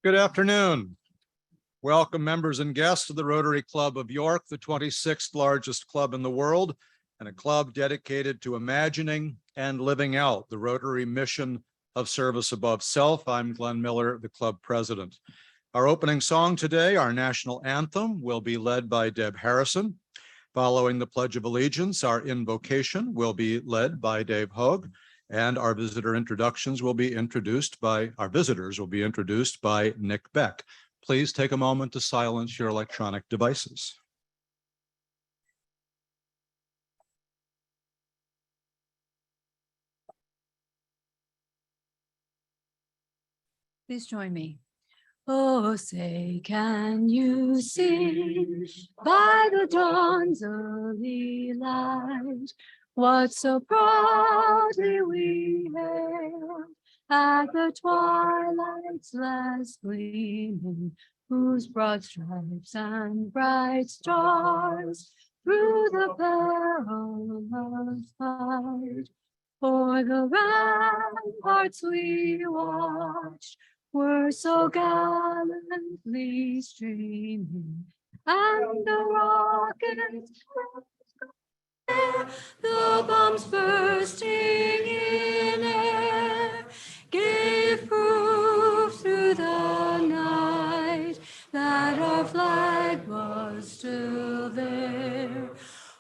Good afternoon. Welcome members and guests to the Rotary Club of York, the 26th largest club in the world, and a club dedicated to imagining and living out the Rotary mission of service above self. I'm Glenn Miller, the club president. Our opening song today, our national anthem, will be led by Deb Harrison. Following the Pledge of Allegiance, our invocation will be led by Dave Hogue. And our visitors will be introduced by Nick Beck. Please take a moment to silence your electronic devices. Please join me. Oh, say, can you see by the dawn's early light what so proudly we hailed at the twilight's last gleaming, whose broad stripes and bright stars through the perilous fight o'er the ramparts we watched were so gallantly streaming, and the rockets, the bombs bursting in air, gave proof through the night that our flag was still there.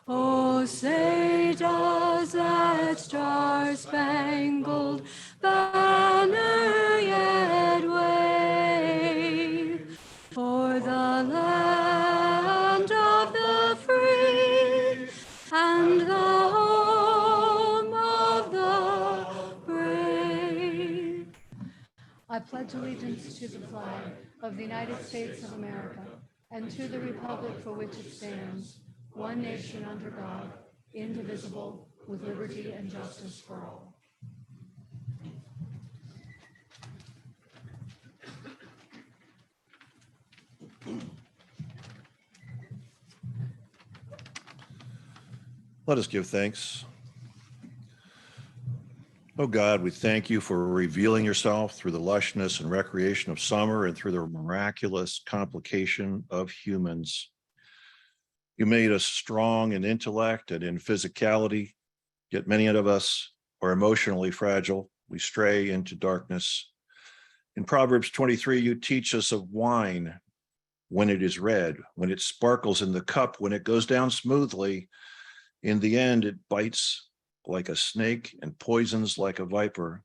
Oh, say, does that star-spangled banner yet wave for the land of the free and the home of the brave? I pledge allegiance to the flag of the United States of America and to the republic for which it stands, one nation under God, indivisible, with liberty and justice for all. Let us give thanks. Oh God, we thank you for revealing yourself through the lushness and recreation of summer and through the miraculous complication of humans. You made us strong in intellect and in physicality, yet many of us are emotionally fragile. We stray into darkness. In Proverbs 23, you teach us of wine when it is red, when it sparkles in the cup, when it goes down smoothly. In the end, it bites like a snake and poisons like a viper.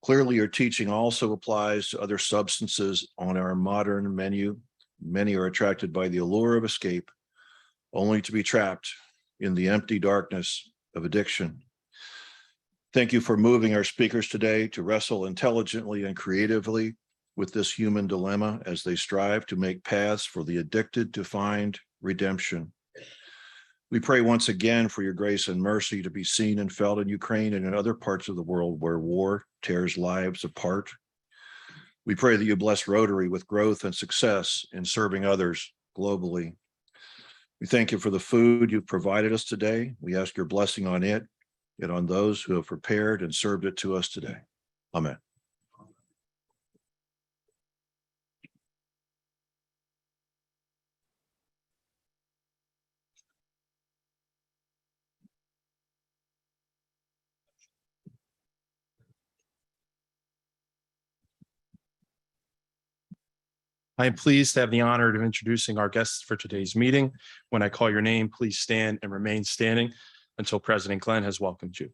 Clearly, your teaching also applies to other substances on our modern menu. Many are attracted by the allure of escape, only to be trapped in the empty darkness of addiction. Thank you for moving our speakers today to wrestle intelligently and creatively with this human dilemma as they strive to make paths for the addicted to find redemption. We pray once again for your grace and mercy to be seen and felt in Ukraine and in other parts of the world where war tears lives apart. We pray that you bless Rotary with growth and success in serving others globally. We thank you for the food you've provided us today. We ask your blessing on it and on those who have prepared and served it to us today. Amen. I am pleased to have the honor of introducing our guests for today's meeting. When I call your name, please stand and remain standing until President Glenn has welcomed you.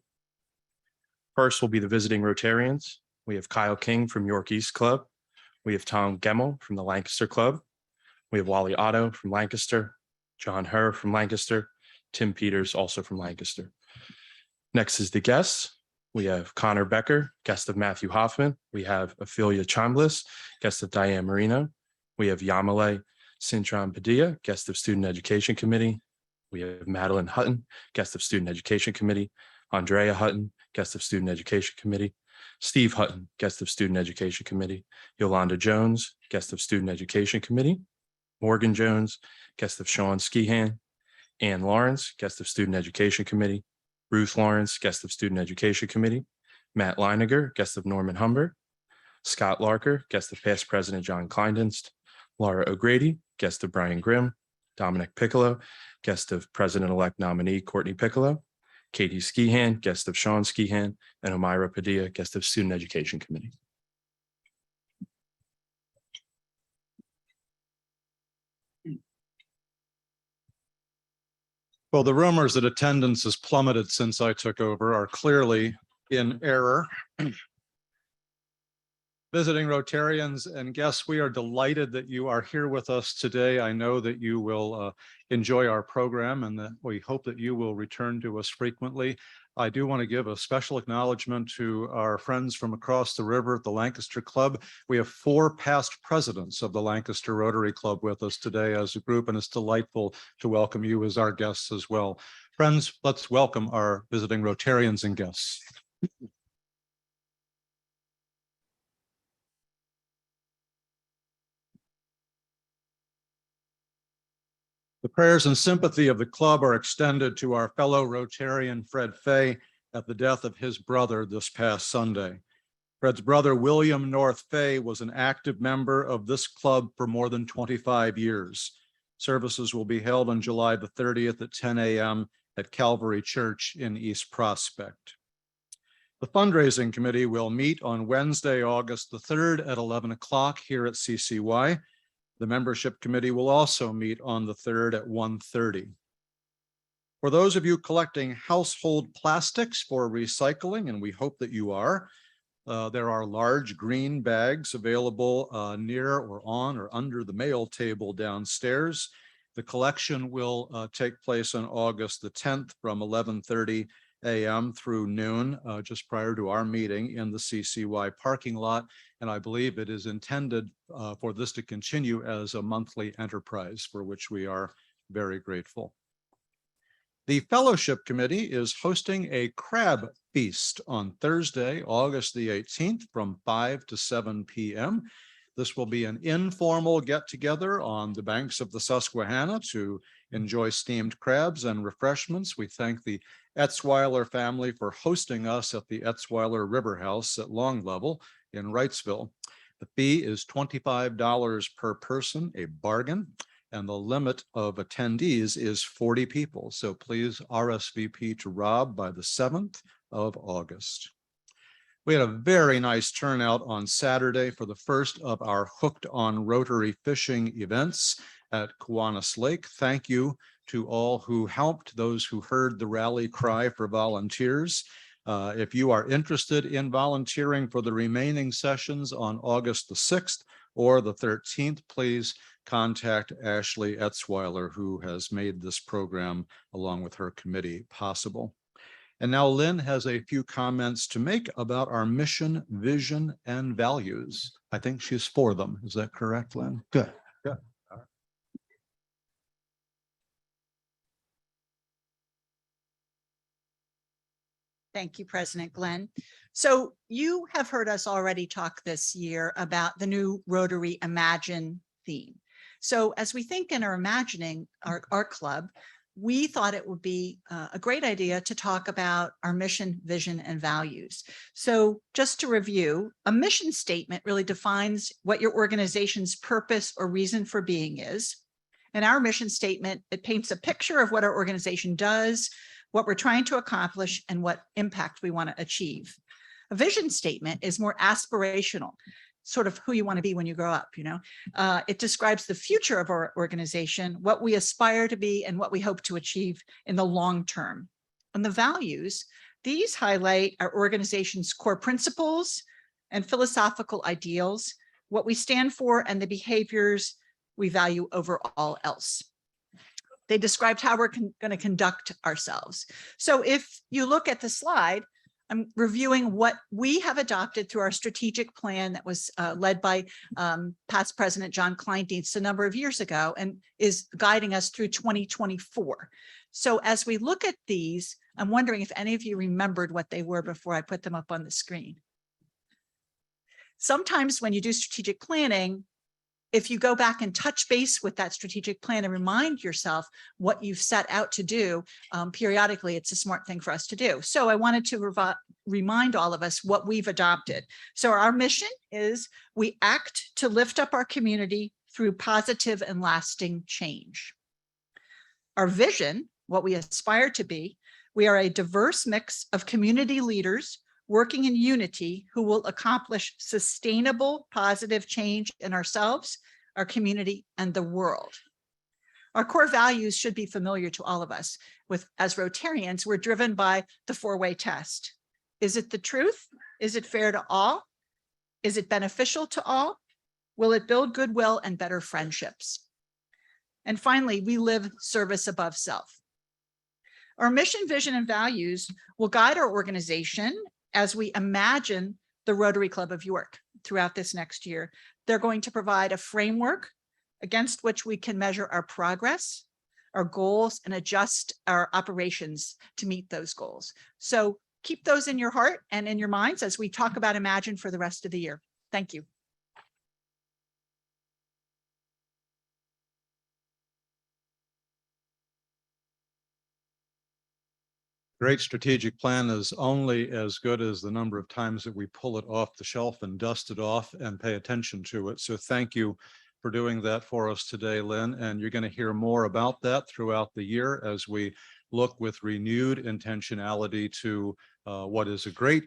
First will be the visiting Rotarians. We have Kyle King from York East Club. We have Tom Gemmell from the Lancaster Club. We have Wally Otto from Lancaster, John Herr from Lancaster, Tim Peters also from Lancaster. Next is the guests. We have Connor Becker, guest of Matthew Hoffman. We have Ophelia Chambliss, guest of Diane Marino. We have Yamile Cintron Padilla, guest of Student Education Committee. We have Madeline Hutton, guest of Student Education Committee. Andrea Hutton, guest of Student Education Committee. Steve Hutton, guest of Student Education Committee. Yolanda Jones, guest of Student Education Committee. Morgan Jones, guest of Sean Skihan. Ann Lawrence, guest of Student Education Committee. Ruth Lawrence, guest of Student Education Committee. Matt Leiniger, guest of Norman Humber. Scott Larker, guest of past President John Kleindienst. Laura O'Grady, guest of Brian Grimm. Dominic Piccolo, guest of President-elect nominee Courtney Piccolo. Katie Skihan, guest of Sean Skihan, and Omira Padilla, guest of Student Education Committee. Well, the rumors that attendance has plummeted since I took over are clearly in error. Visiting Rotarians and guests, we are delighted that you are here with us today. I know that you will enjoy our program and that we hope that you will return to us frequently. I do want to give a special acknowledgement to our friends from across the river at the Lancaster Club. We have 4 past presidents of the Lancaster Rotary Club with us today as a group, and it's delightful to welcome you as our guests as well. Friends, let's welcome our visiting Rotarians and guests. The prayers and sympathy of the club are extended to our fellow Rotarian Fred Fay at the death of his brother this past Sunday. Fred's brother, William North Fay, was an active member of this club for more than 25 years. Services will be held on July the 30th at 10 a.m. at Calvary Church in East Prospect. The fundraising committee will meet on Wednesday, August the 3rd at 11 o'clock here at CCY. The membership committee will also meet on the 3rd at 1:30. For those of you collecting household plastics for recycling, and we hope that you are, there are large green bags available near or on or under the mail table downstairs. The collection will take place on August the 10th from 11:30 a.m. through noon, just prior to our meeting in the CCY parking lot. And I believe it is intended for this to continue as a monthly enterprise, for which we are very grateful. The Fellowship Committee is hosting a crab feast on Thursday, August the 18th from 5 to 7 p.m. This will be an informal get-together on the banks of the Susquehanna to enjoy steamed crabs and refreshments. We thank the Etzweiler family for hosting us at the Etzweiler River House at Long Level in Wrightsville. The fee is $25 per person, a bargain, and the limit of attendees is 40 people. So please RSVP to Rob by the 7th of August. We had a very nice turnout on Saturday for the first of our Hooked on Rotary fishing events at Kiwanis Lake. Thank you to all who helped, those who heard the rally cry for volunteers. If you are interested in volunteering for the remaining sessions on August the 6th or the 13th, please contact Ashley Etzweiler, who has made this program along with her committee possible. And now Lynn has a few comments to make about our mission, vision, and values. I think she's for them. Is that correct, Lynn? Good. Good. All right. Thank you, President Glenn. So you have heard us already talk this year about the new Rotary Imagine theme. So as we think and are imagining our club, we thought it would be a great idea to talk about our mission, vision, and values. So just to review, a mission statement really defines what your organization's purpose or reason for being is. And our mission statement, it paints a picture of what our organization does, what we're trying to accomplish, and what impact we want to achieve. A vision statement is more aspirational, sort of who you want to be when you grow up, you know. It describes the future of our organization, what we aspire to be, and what we hope to achieve in the long term. And the values, these highlight our organization's core principles and philosophical ideals, what we stand for, and the behaviors we value over all else. They described how we're going to conduct ourselves. So if you look at the slide, I'm reviewing what we have adopted through our strategic plan that was led by past President John Kleindienst a number of years ago and is guiding us through 2024. So as we look at these, I'm wondering if any of you remembered what they were before I put them up on the screen. Sometimes when you do strategic planning, if you go back and touch base with that strategic plan and remind yourself what you've set out to do, periodically, it's a smart thing for us to do. So I wanted to remind all of us what we've adopted. So our mission is we act to lift up our community through positive and lasting change. Our vision, what we aspire to be, we are a diverse mix of community leaders working in unity who will accomplish sustainable positive change in ourselves, our community, and the world. Our core values should be familiar to all of us. As Rotarians, we're driven by the four-way test. Is it the truth? Is it fair to all? Is it beneficial to all? Will it build goodwill and better friendships? And finally, we live service above self. Our mission, vision, and values will guide our organization as we imagine the Rotary Club of York throughout this next year. They're going to provide a framework against which we can measure our progress, our goals, and adjust our operations to meet those goals. So keep those in your heart and in your minds as we talk about Imagine for the rest of the year. Thank you. Great strategic plan is only as good as the number of times that we pull it off the shelf and dust it off and pay attention to it. So thank you for doing that for us today, Lynn. And you're going to hear more about that throughout the year as we look with renewed intentionality to what is a great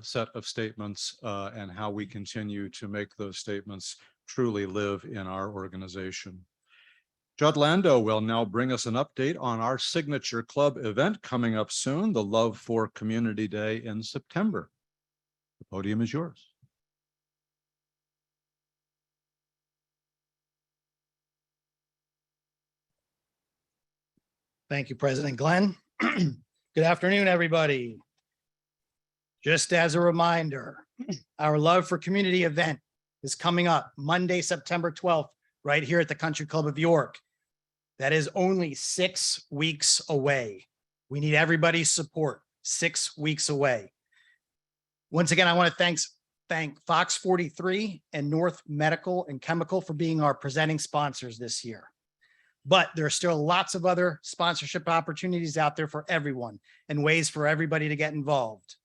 set of statements and how we continue to make those statements truly live in our organization. Judd Lando will now bring us an update on our signature club event coming up soon, the Love for Community Day in September. The podium is yours. Thank you, President Glenn. Good afternoon, everybody. Just as a reminder, our Love for Community event is coming up Monday, September 12th, right here at the Country Club of York. That is only 6 weeks away. We need everybody's support. 6 weeks away. Once again, I want to thank Fox 43 and North Medical and Chemical for being our presenting sponsors this year. But there are still lots of other sponsorship opportunities out there for everyone and ways for everybody to get involved.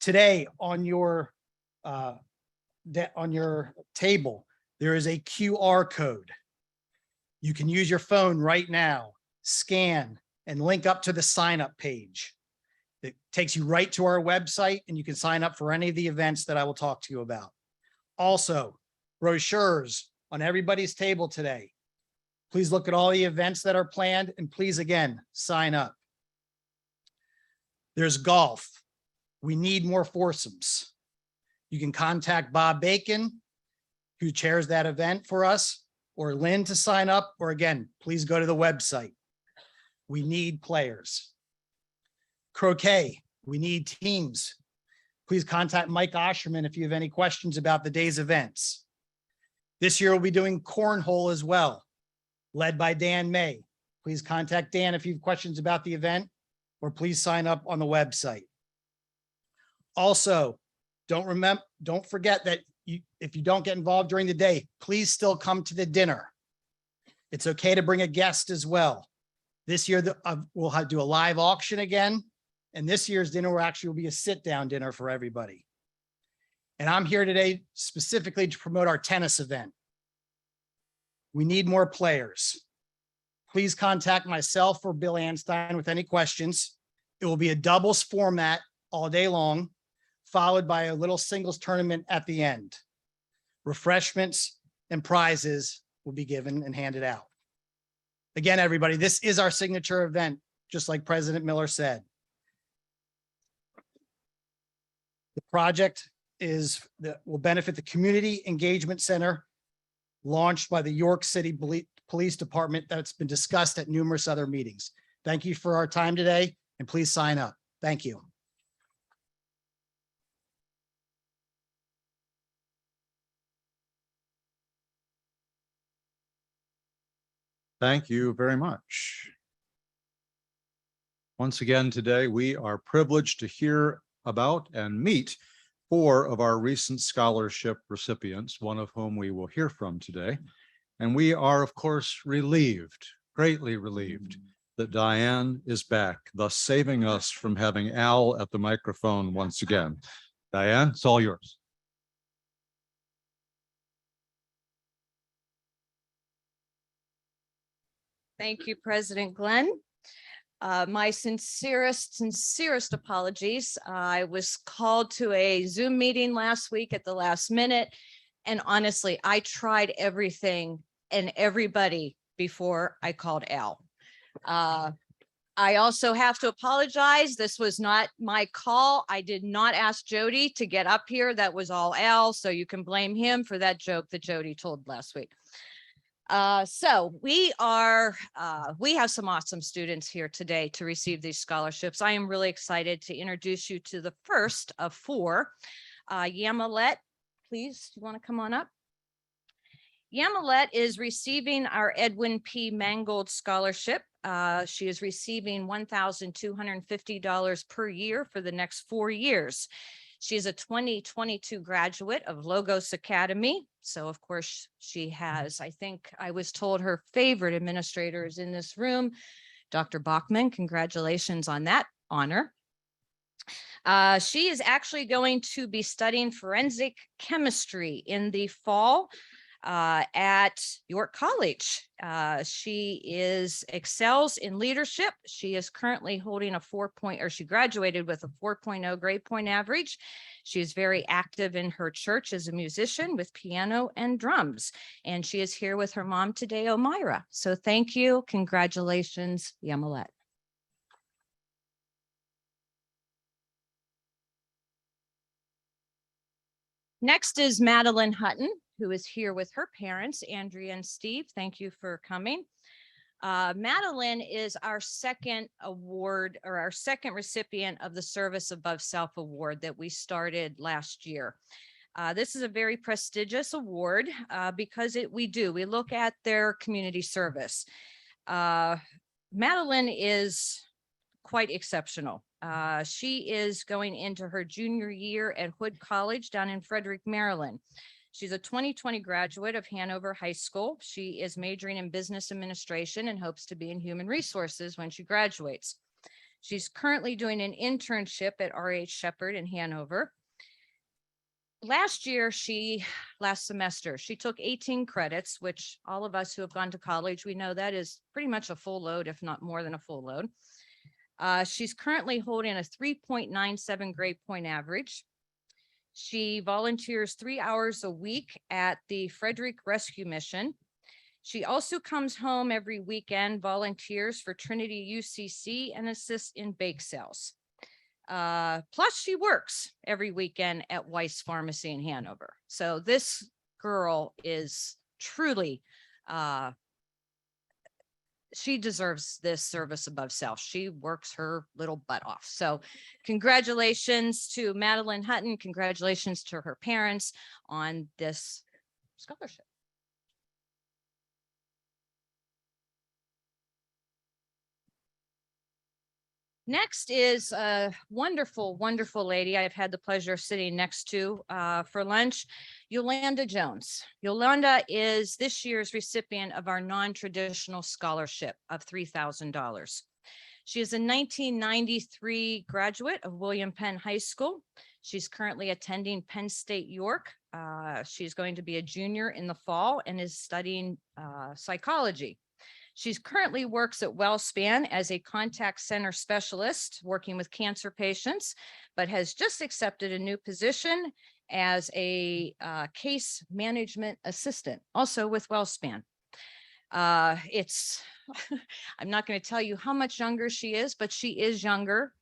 Today on your table, there is a QR code. You can use your phone right now, scan, and link up to the sign up page. It takes you right to our website and you can sign up for any of the events that I will talk to you about. Also, brochures on everybody's table today. Please look at all the events that are planned and please, again, sign up. There's golf. We need more foursomes. You can contact Bob Bacon, who chairs that event for us, or Lynn to sign up, or again, please go to the website. We need players. Croquet, we need teams. Please contact Mike Osherman if you have any questions about the day's events. This year we'll be doing cornhole as well, led by Dan May. Please contact Dan if you have questions about the event, or please sign up on the website. Also, don't forget that if you don't get involved during the day, please still come to the dinner. It's okay to bring a guest as well. This year, we'll do a live auction again. And this year's dinner will be a sit-down dinner for everybody. And I'm here today specifically to promote our tennis event. We need more players. Please contact myself or Bill Anstein with any questions. It will be a doubles format all day long, followed by a little singles tournament at the end. Refreshments and prizes will be given and handed out. Again, everybody, this is our signature event, just like President Miller said. The project will benefit the Community Engagement Center launched by the York City Police Department that's been discussed at numerous other meetings. Thank you for our time today, and please sign up. Thank you. Thank you very much. Once again, today, we are privileged to hear about and meet 4 of our recent scholarship recipients, one of whom we will hear from today. And we are, of course, relieved, greatly relieved, that Diane is back, thus saving us from having Al at the microphone once again. Diane, it's all yours. Thank you, President Glenn. My sincerest apologies. I was called to a Zoom meeting last week at the last minute. And honestly, I tried everything and everybody before I called Al. I also have to apologize. This was not my call. I did not ask Jody to get up here. That was all Al. So you can blame him for that joke that Jody told last week. So we have some awesome students here today to receive these scholarships. I am really excited to introduce you to the first of 4. Yamilet, please, you want to come on up? Yamilet is receiving our Edwin P. Mangold Scholarship. She is receiving $1,250 per year for the next 4 years. She is a 2022 graduate of Logos Academy. So of course she has, I think I was told her favorite administrator is in this room, Dr. Bachman. Congratulations on that honor. She is actually going to be studying forensic chemistry in the fall at York College. She excels in leadership. She is currently holding a she graduated with a 4.0 grade point average. She is very active in her church as a musician with piano and drums. And she is here with her mom today, Omira. So thank you. Congratulations, Yamilet. Next is Madeline Hutton, who is here with her parents, Andrea and Steve. Thank you for coming. Madeline is our second award, or our second recipient of the Service Above Self Award that we started last year. This is a very prestigious award because we look at their community service. Madeline is quite exceptional. She is going into her junior year at Hood College down in Frederick, Maryland. She's a 2020 graduate of Hanover High School. She is majoring in business administration and hopes to be in human resources when she graduates. She's currently doing an internship at R.H. Shepherd in Hanover. Last semester, she took 18 credits, which all of us who have gone to college, we know that is pretty much a full load, if not more than a full load. She's currently holding a 3.97 grade point average. She volunteers 3 hours a week at the Frederick Rescue Mission. She also comes home every weekend, volunteers for Trinity UCC, and assists in bake sales. Plus she works every weekend at Weiss Pharmacy in Hanover. So this girl is truly, she deserves this service above self. She works her little butt off. So congratulations to Madeline Hutton. Congratulations to her parents on this scholarship. Next is a wonderful, wonderful lady I've had the pleasure of sitting next to for lunch, Yolanda Jones. Yolanda is this year's recipient of our non-traditional scholarship of $3,000. She is a 1993 graduate of William Penn High School. She's currently attending Penn State York. She's going to be a junior in the fall and is studying psychology. She currently works at WellSpan as a contact center specialist working with cancer patients, but has just accepted a new position as a case management assistant, also with WellSpan. I'm not going to tell you how much younger she is, but she is younger.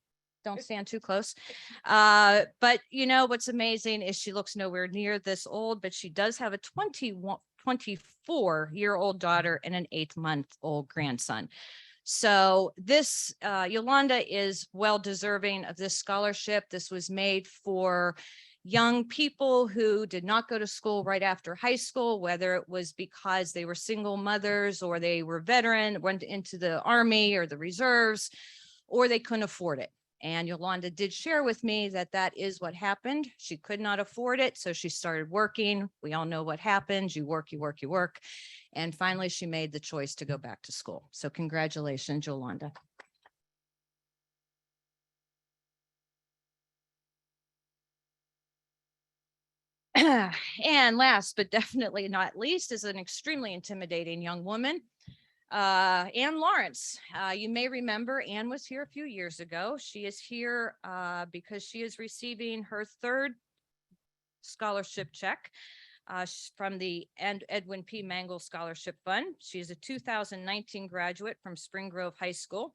Don't stand too close. But you know, what's amazing is she looks nowhere near this old, but she does have a 24-year-old daughter and an 8-month-old grandson. So this Yolanda is well deserving of this scholarship. This was made for young people who did not go to school right after high school, whether it was because they were single mothers or they were veteran, went into the Army or the reserves, or they couldn't afford it. And Yolanda did share with me that that is what happened. She could not afford it, so she started working. We all know what happens. You work, you work, you work. And finally, she made the choice to go back to school. So congratulations, Yolanda. And last, but definitely not least, is an extremely intimidating young woman, Ann Lawrence. You may remember Ann was here a few years ago. She is here because she is receiving her third scholarship check from the Edwin P. Mangle Scholarship Fund. She is a 2019 graduate from Spring Grove High School.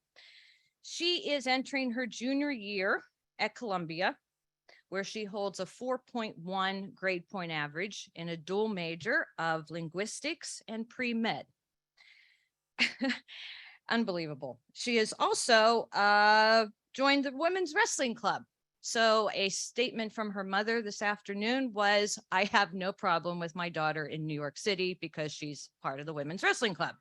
She is entering her junior year at Columbia, where she holds a 4.1 grade point average in a dual major of linguistics and pre-med. Unbelievable. She has also joined the Women's Wrestling Club. So a statement from her mother this afternoon was, I have no problem with my daughter in New York City because she's part of the Women's Wrestling Club.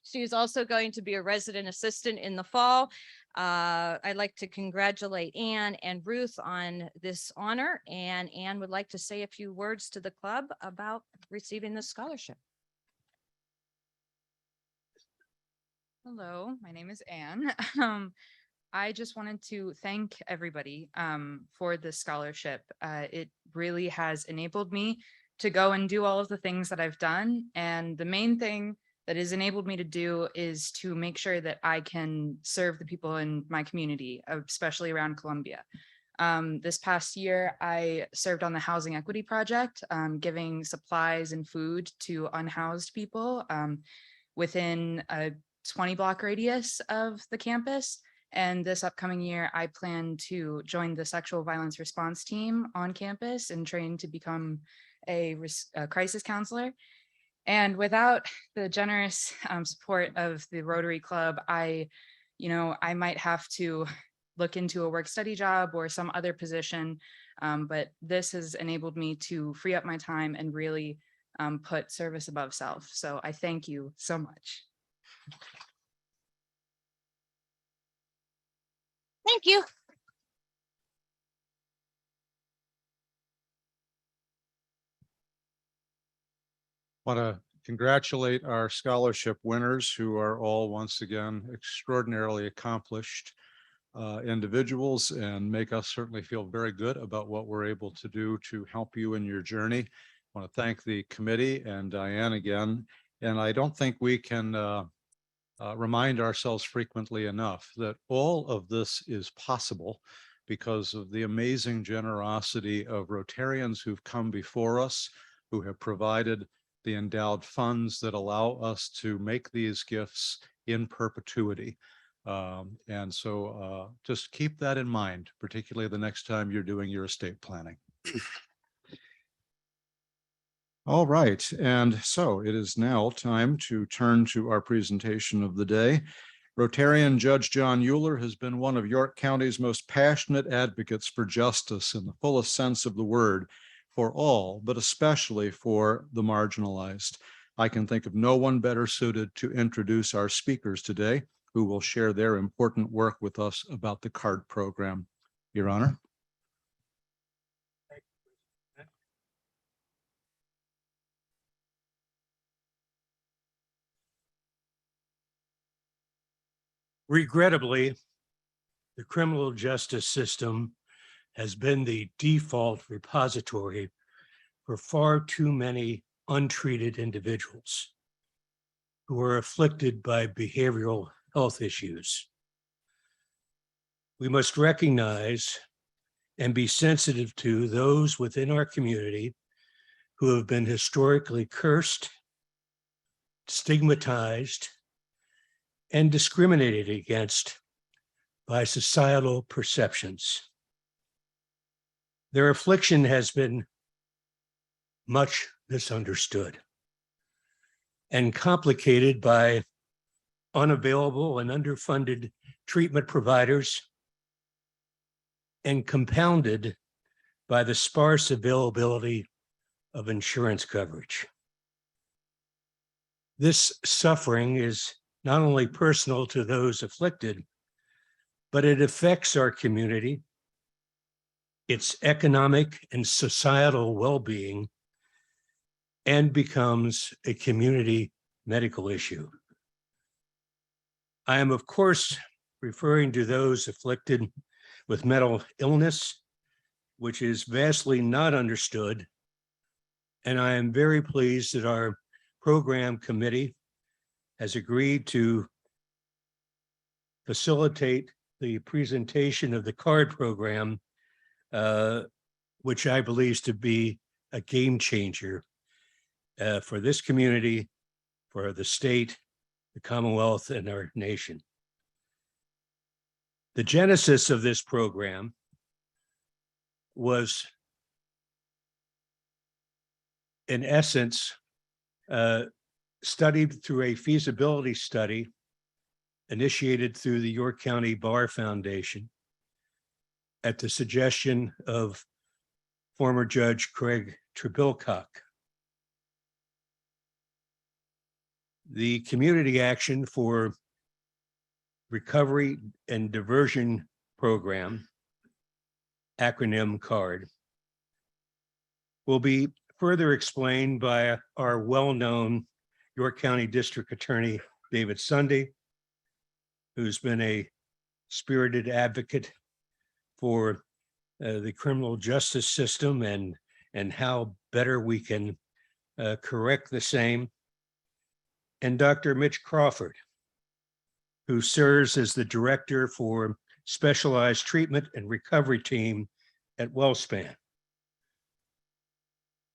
She is also going to be a resident assistant in the fall. I'd like to congratulate Ann and Ruth on this honor, and Ann would like to say a few words to the club about receiving this scholarship. Hello, my name is Ann. I just wanted to thank everybody for this scholarship. It really has enabled me to go and do all of the things that I've done. And the main thing that has enabled me to do is to make sure that I can serve the people in my community, especially around Columbia. This past year, I served on the Housing Equity Project, giving supplies and food to unhoused people within a 20-block radius of the campus. And this upcoming year, I plan to join the sexual violence response team on campus and train to become a crisis counselor. And without the generous support of the Rotary Club, I might have to look into a work study job or some other position. But this has enabled me to free up my time and really put service above self. So I thank you so much. Thank you. Want to congratulate our scholarship winners, who are all once again extraordinarily accomplished individuals, and make us certainly feel very good about what we're able to do to help you in your journey. I want to thank the committee and Diane again. And I don't think we can remind ourselves frequently enough that all of this is possible because of the amazing generosity of Rotarians who've come before us, who have provided the endowed funds that allow us to make these gifts in perpetuity. And so just keep that in mind, particularly the next time you're doing your estate planning. All right, and so it is now time to turn to our presentation of the day. Rotarian Judge John Euler has been one of York County's most passionate advocates for justice in the fullest sense of the word, for all, but especially for the marginalized. I can think of no one better suited to introduce our speakers today, who will share their important work with us about the CARD program. Your Honor. Regrettably, the criminal justice system has been the default repository for far too many untreated individuals who are afflicted by behavioral health issues. We must recognize and be sensitive to those within our community who have been historically cursed, stigmatized, and discriminated against by societal perceptions. Their affliction has been much misunderstood and complicated by unavailable and underfunded treatment providers, and compounded by the sparse availability of insurance coverage. This suffering is not only personal to those afflicted, but it affects our community, its economic and societal well-being, and becomes a community medical issue. I am, of course, referring to those afflicted with mental illness, which is vastly not understood. And I am very pleased that our program committee has agreed to facilitate the presentation of the CARD program, which I believe to be a game changer for this community, for the state, the Commonwealth, and our nation. The genesis of this program was, in essence, studied through a feasibility study initiated through the York County Bar Foundation at the suggestion of former Judge Craig Trebilcock. The Community Action for Recovery and Diversion Program, acronym CARD, will be further explained by our well-known York County District Attorney, David Sunday, who's been a spirited advocate for the criminal justice system and how better we can correct the same, and Dr. Mitch Crawford, who serves as the Director for Specialized Treatment and Recovery Team at WellSpan.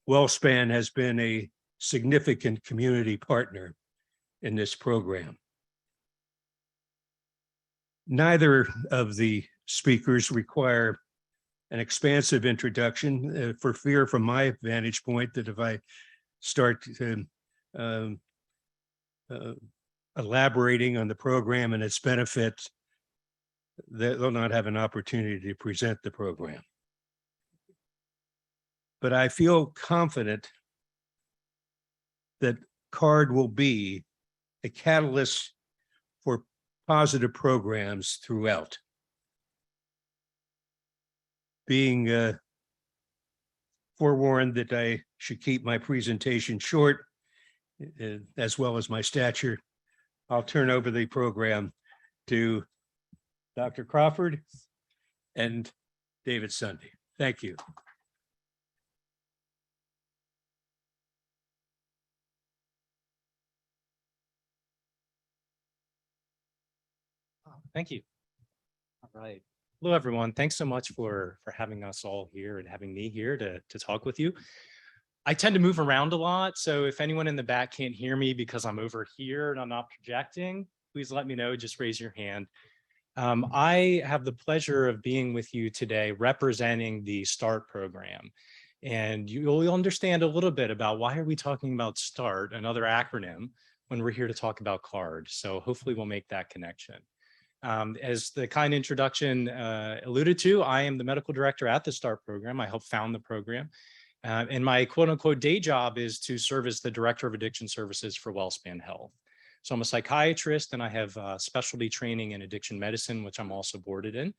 WellSpan has been a significant community partner in this program. Neither of the speakers require an expansive introduction for fear from my vantage point that if I start elaborating on the program and its benefits, they'll not have an opportunity to present the program. But I feel confident that CARD will be a catalyst for positive programs throughout. Being forewarned that I should keep my presentation short, as well as my stature, I'll turn over the program to Dr. Crawford and David Sunday. Thank you. Thank you. All right. Hello, everyone. Thanks so much for having us all here and having me here to talk with you. I tend to move around a lot, so if anyone in the back can't hear me because I'm over here and I'm not projecting, please let me know. Just raise your hand. I have the pleasure of being with you today representing the START program. And you'll understand a little bit about why are we talking about START, another acronym, when we're here to talk about CARD. So hopefully we'll make that connection. As the kind introduction alluded to, I am the medical director at the START program. I helped found the program. And my quote unquote day job is to serve as the director of addiction services for WellSpan Health. So I'm a psychiatrist and I have specialty training in addiction medicine, which I'm also boarded in.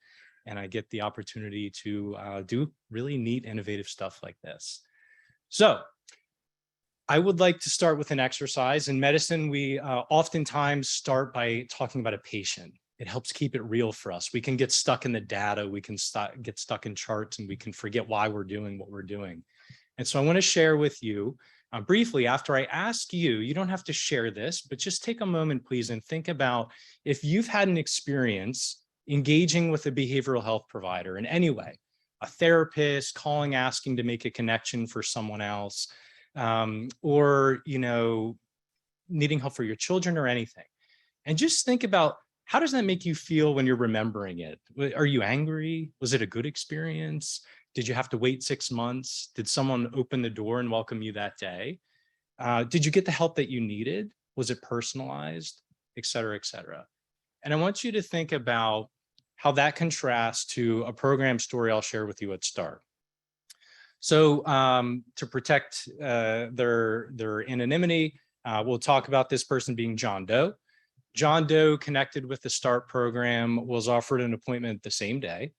And I get the opportunity to do really neat, innovative stuff like this. So I would like to start with an exercise. In medicine, we oftentimes start by talking about a patient. It helps keep it real for us. We can get stuck in the data, we can get stuck in charts, and we can forget why we're doing what we're doing. And so I want to share with you briefly, after I ask you, you don't have to share this, but just take a moment, please, and think about if you've had an experience engaging with a behavioral health provider in any way, a therapist, calling, asking to make a connection for someone else, or, needing help for your children or anything. And just think about, how does that make you feel when you're remembering it? Are you angry? Was it a good experience? Did you have to wait 6 months? Did someone open the door and welcome you that day? Did you get the help that you needed? Was it personalized, et cetera, et cetera? And I want you to think about how that contrasts to a program story I'll share with you at START. So to protect their anonymity, we'll talk about this person being John Doe. John Doe connected with the START program, was offered an appointment the same day,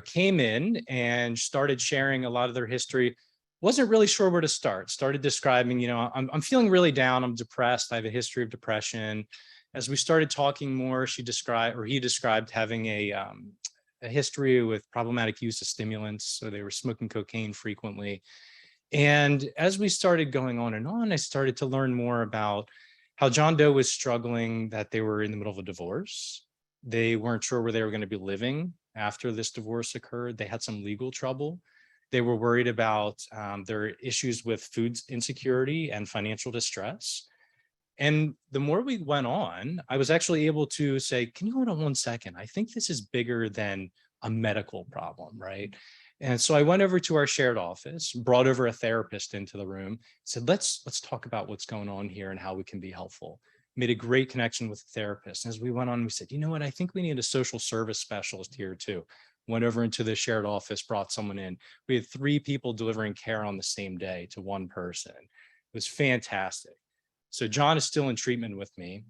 came in and started sharing a lot of their history. Wasn't really sure where to start. Started describing, I'm feeling really down. I'm depressed. I have a history of depression. As we started talking more, he described having a history with problematic use of stimulants. So they were smoking cocaine frequently. And as we started going on, I started to learn more about how John Doe was struggling, that they were in the middle of a divorce. They weren't sure where they were going to be living after this divorce occurred. They had some legal trouble. They were worried about their issues with food insecurity and financial distress. And the more we went on, I was actually able to say, can you hold on 1 second? I think this is bigger than a medical problem, right? And so I went over to our shared office, brought over a therapist into the room, said, let's talk about what's going on here and how we can be helpful. Made a great connection with the therapist. And as we went on, we said, you know what, I think we need a social service specialist here too. Went over into the shared office, brought someone in. We had 3 people delivering care on the same day to one person. It was fantastic. So John is still in treatment with me.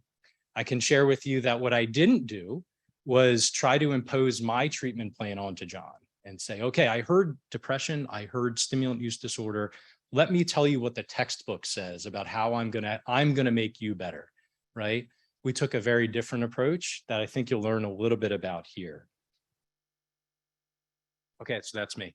I can share with you that what I didn't do was try to impose my treatment plan onto John and say, okay, I heard depression, I heard stimulant use disorder. Let me tell you what the textbook says about how I'm gonna make you better, right? We took a very different approach that I think you'll learn a little bit about here. Okay, so that's me.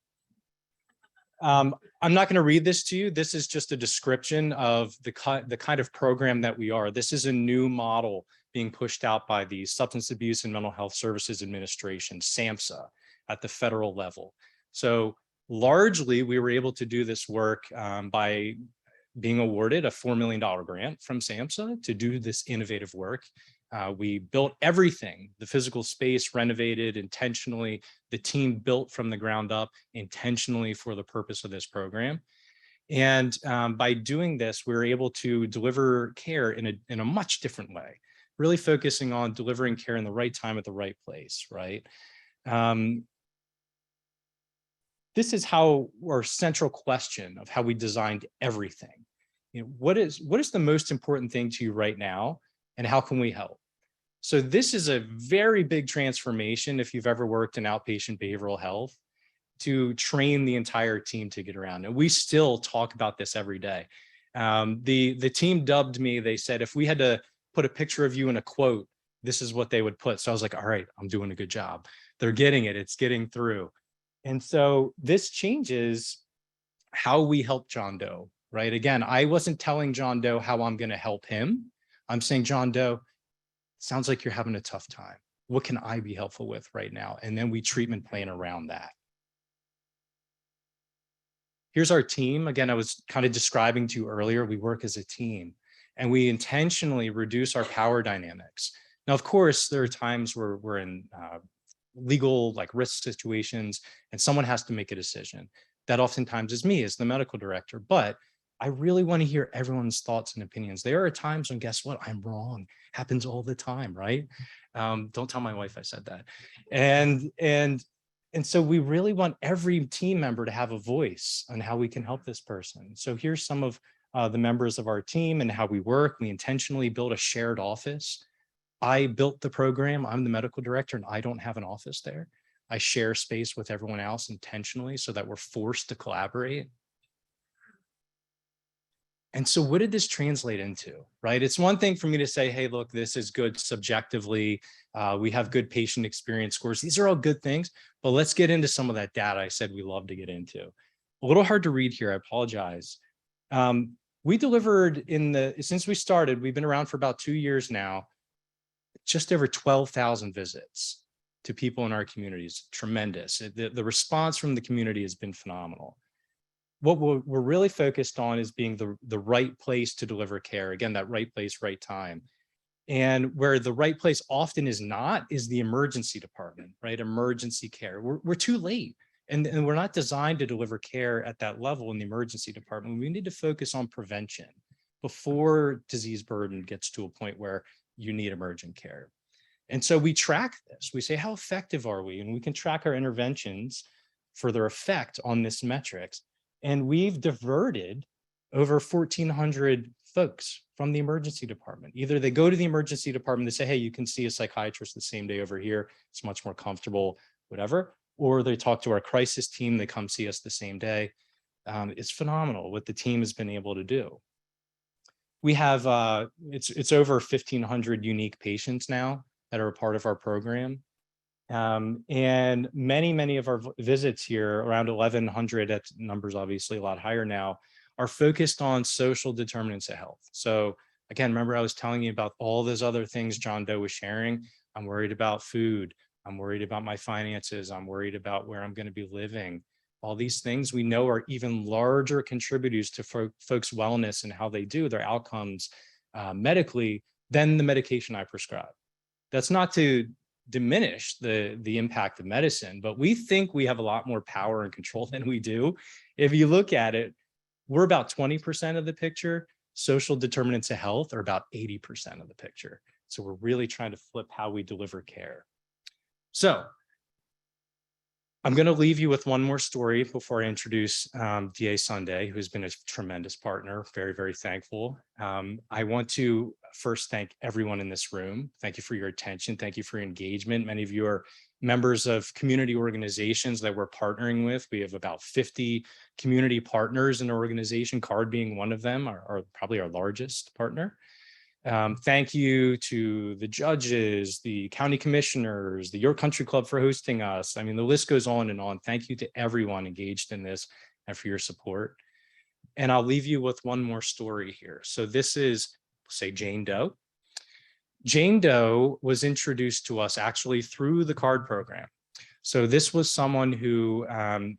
I'm not going to read this to you. This is just a description of the kind of program that we are. This is a new model being pushed out by the Substance Abuse and Mental Health Services Administration, SAMHSA, at the federal level. So largely, we were able to do this work by being awarded a $4 million grant from SAMHSA to do this innovative work. We built everything, the physical space renovated intentionally, the team built from the ground up intentionally for the purpose of this program. And by doing this, we were able to deliver care in a much different way, really focusing on delivering care in the right time at the right place, right? This is how our central question of how we designed everything. What is the most important thing to you right now, and how can we help? So this is a very big transformation if you've ever worked in outpatient behavioral health, to train the entire team to get around. And we still talk about this every day. The team dubbed me, they said, if we had to put a picture of you in a quote, this is what they would put. So I was like, all right, I'm doing a good job. They're getting it, it's getting through. And so this changes how we help John Doe, right? Again, I wasn't telling John Doe how I'm gonna help him. I'm saying, John Doe, sounds like you're having a tough time. What can I be helpful with right now? And then we treatment plan around that. Here's our team. Again, I was kind of describing to you earlier, we work as a team and we intentionally reduce our power dynamics. Now, of course, there are times where we're in legal risk situations and someone has to make a decision. That oftentimes is me as the medical director, but I really want to hear everyone's thoughts and opinions. There are times when, guess what, I'm wrong. Happens all the time, right? Don't tell my wife I said that. And so we really want every team member to have a voice on how we can help this person. So here's some of the members of our team and how we work. We intentionally built a shared office. I built the program. I'm the medical director and I don't have an office there. I share space with everyone else intentionally so that we're forced to collaborate. And so what did this translate into, right? It's one thing for me to say, hey, look, this is good subjectively. We have good patient experience scores. These are all good things, but let's get into some of that data I said we love to get into. A little hard to read here, I apologize. We delivered since we started, we've been around for about 2 years now, just over 12,000 visits to people in our communities. Tremendous. The response from the community has been phenomenal. What we're really focused on is being the right place to deliver care. Again, that right place, right time. And where the right place often is not is the emergency department, right? Emergency care. We're too late. And we're not designed to deliver care at that level in the emergency department. We need to focus on prevention before disease burden gets to a point where you need emergent care. And so we track this. We say, how effective are we? And we can track our interventions for their effect on this metrics. And we've diverted over 1,400 folks from the emergency department. Either they go to the emergency department, they say, hey, you can see a psychiatrist the same day over here. It's much more comfortable, whatever. Or they talk to our crisis team, they come see us the same day. It's phenomenal what the team has been able to do. We have, it's over 1,500 unique patients now that are a part of our program. And many of our visits here, around 1,100, that number's obviously a lot higher now, are focused on social determinants of health. So again, remember I was telling you about all those other things John Doe was sharing. I'm worried about food. I'm worried about my finances. I'm worried about where I'm going to be living. All these things we know are even larger contributors to folks' wellness and how they do their outcomes medically than the medication I prescribe. That's not to diminish the impact of medicine, but we think we have a lot more power and control than we do. If you look at it, we're about 20% of the picture. Social determinants of health are about 80% of the picture. So we're really trying to flip how we deliver care. So I'm going to leave you with one more story before I introduce DA Sunday, who's been a tremendous partner. Very, very thankful. I want to first thank everyone in this room. Thank you for your attention. Thank you for your engagement. Many of you are members of community organizations that we're partnering with. We have about 50 community partners in our organization, CARD being one of them, probably our largest partner. Thank you to the judges, the county commissioners, the Your Country Club for hosting us. I mean, the list goes on and on. Thank you to everyone engaged in this and for your support. And I'll leave you with one more story here. So this is, say, Jane Doe. Jane Doe was introduced to us actually through the CARD program. So this was someone who